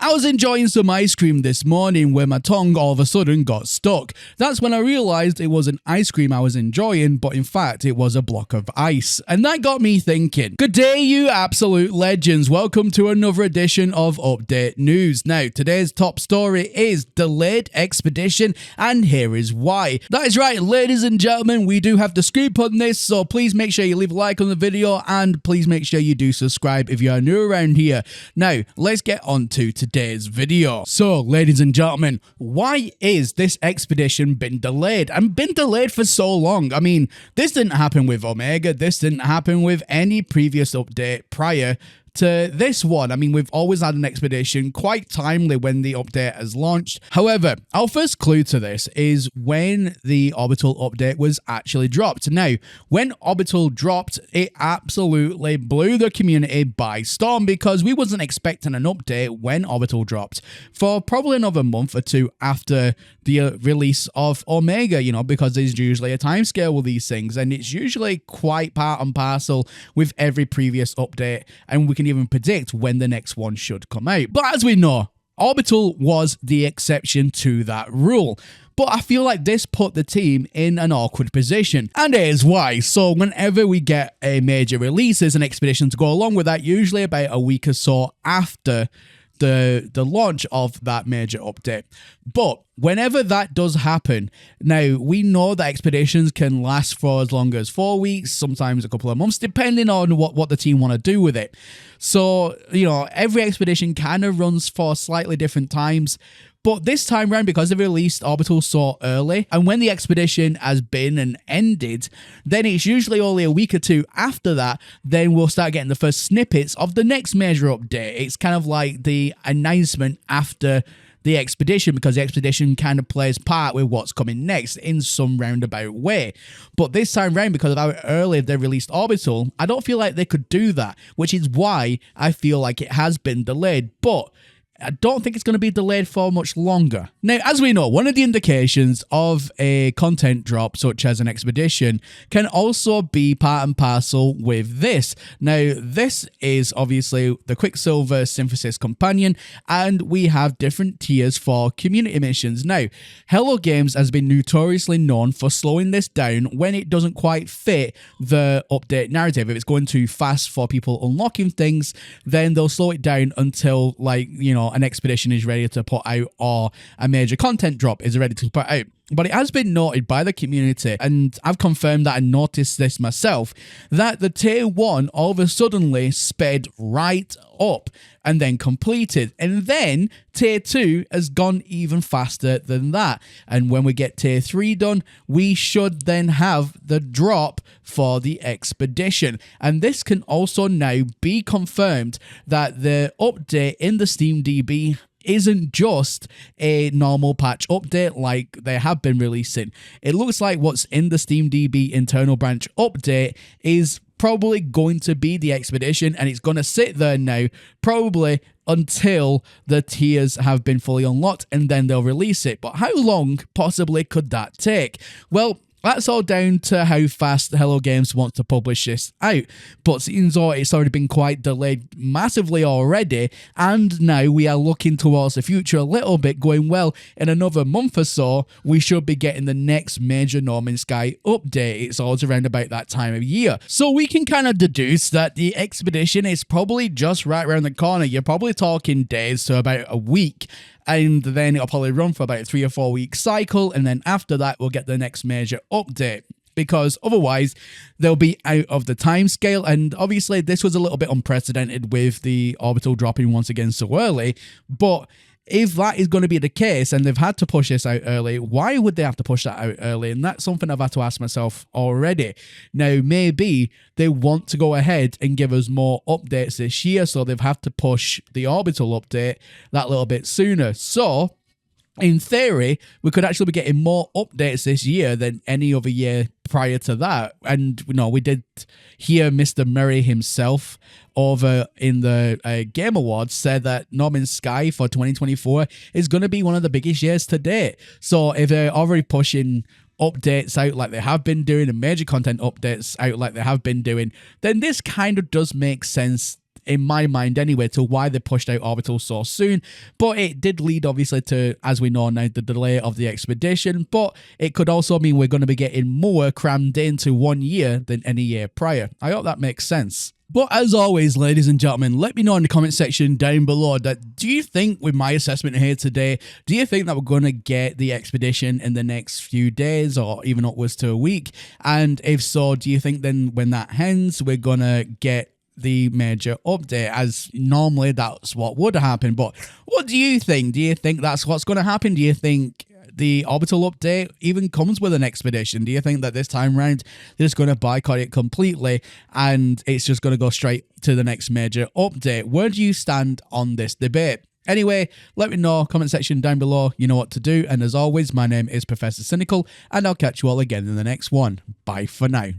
I was enjoying some ice cream this morning when my tongue all of a sudden got stuck. That's when I realised it wasn't ice cream I was enjoying, but in fact it was a block of ice. And that got me thinking. Good day, you absolute legends. Welcome to another edition of Update News. Now, today's top story is delayed expedition, and here is why. That is right, ladies and gentlemen, we do have the scoop on this, so please make sure you leave a like on the video, and please make sure you do subscribe if you are new around here. Now, let's get on to today's video. So, ladies and gentlemen, why is this expedition been delayed? And been delayed for so long? I mean, this didn't happen with Omega, this didn't happen with any previous update prior to this one. I mean, we've always had an expedition quite timely when the update has launched. However, our first clue to this is when the Orbital update was actually dropped. Now, when Orbital dropped, it absolutely blew the community by storm because we wasn't expecting an update when Orbital dropped for probably another month or two after the release of Omega, you know, because there's usually a timescale with these things, and it's usually quite part and parcel with every previous update, and we can even predict when the next one should come out. But as we know, Orbital was the exception to that rule. But I feel like this put the team in an awkward position, and here's why. So whenever we get a major release, there's an expedition to go along with that, usually about a week or so after the launch of that major update. But whenever that does happen, now we know that expeditions can last for as long as 4 weeks, sometimes a couple of months, depending on what the team want to do with it. So, you know, every expedition kind of runs for slightly different times. But this time around, because they released Orbital so early, and when the expedition has been and ended, then it's usually only a week or two after that, then we'll start getting the first snippets of the next major update. It's kind of like the announcement after the expedition, because the expedition kind of plays part with what's coming next in some roundabout way. But this time round, because of how early they released Orbital, I don't feel like they could do that, which is why I feel like it has been delayed. But I don't think it's going to be delayed for much longer. Now, as we know, one of the indications of a content drop, such as an expedition, can also be part and parcel with this. Now, this is obviously the Quicksilver Synthesis Companion, and we have different tiers for community missions. Now, Hello Games has been notoriously known for slowing this down when it doesn't quite fit the update narrative. If it's going too fast for people unlocking things, then they'll slow it down until, like, you know, an expedition is ready to put out or a major content drop is ready to put out. But it has been noted by the community, and I've confirmed that and noticed this myself, that the tier 1 all of a suddenly sped right up and then completed. And then tier 2 has gone even faster than that. And when we get tier 3 done, we should then have the drop for the expedition. And this can also now be confirmed that the update in the Steam DB isn't just a normal patch update like they have been releasing. It looks like what's in the Steam DB internal branch update is probably going to be the expedition, and it's going to sit there now probably until the tiers have been fully unlocked, and then they'll release it. But how long possibly could that take? Well, that's all down to how fast Hello Games wants to publish this out. But seems though it's already been quite delayed massively already, and now we are looking towards the future a little bit, going, well, in another month or so, we should be getting the next major No Man's Sky update. It's always around about that time of year. So we can kind of deduce that the expedition is probably just right around the corner. You're probably talking days to about a week. And then it'll probably run for about a 3 or 4 week cycle, and then after that we'll get the next major update, because otherwise they'll be out of the time scale. And obviously this was a little bit unprecedented with the Orbital dropping once again so early, but if that is going to be the case and they've had to push this out early, why would they have to push that out early? And that's something I've had to ask myself already. Now, maybe they want to go ahead and give us more updates this year, so they've had to push the Orbital update that little bit sooner. So, in theory, we could actually be getting more updates this year than any other year prior to that. And, you know, we did hear Mr. Murray himself over in the Game Awards said that No Man's Sky for 2024 is going to be one of the biggest years to date. So if they're already pushing updates out like they have been doing and major content updates out like they have been doing, then this kind of does make sense in my mind anyway, to why they pushed out Orbital so soon. But it did lead obviously to, as we know now, the delay of the expedition. But it could also mean we're going to be getting more crammed into 1 year than any year prior. I hope that makes sense. But as always, ladies and gentlemen, let me know in the comment section down below that do you think, with my assessment here today, do you think that we're going to get the expedition in the next few days or even upwards to a week? And if so, do you think then when that ends, we're going to get the major update, as normally that's what would happen? But what do you think? Do you think that's what's going to happen? Do you think the Orbital update even comes with an expedition? Do you think that this time round they're just going to boycott it completely and it's just going to go straight to the next major update? Where do you stand on this debate? Anyway, let me know, comment section down below, you know what to do. And as always, my name is Professor Cynical, and I'll catch you all again in the next one. Bye for now.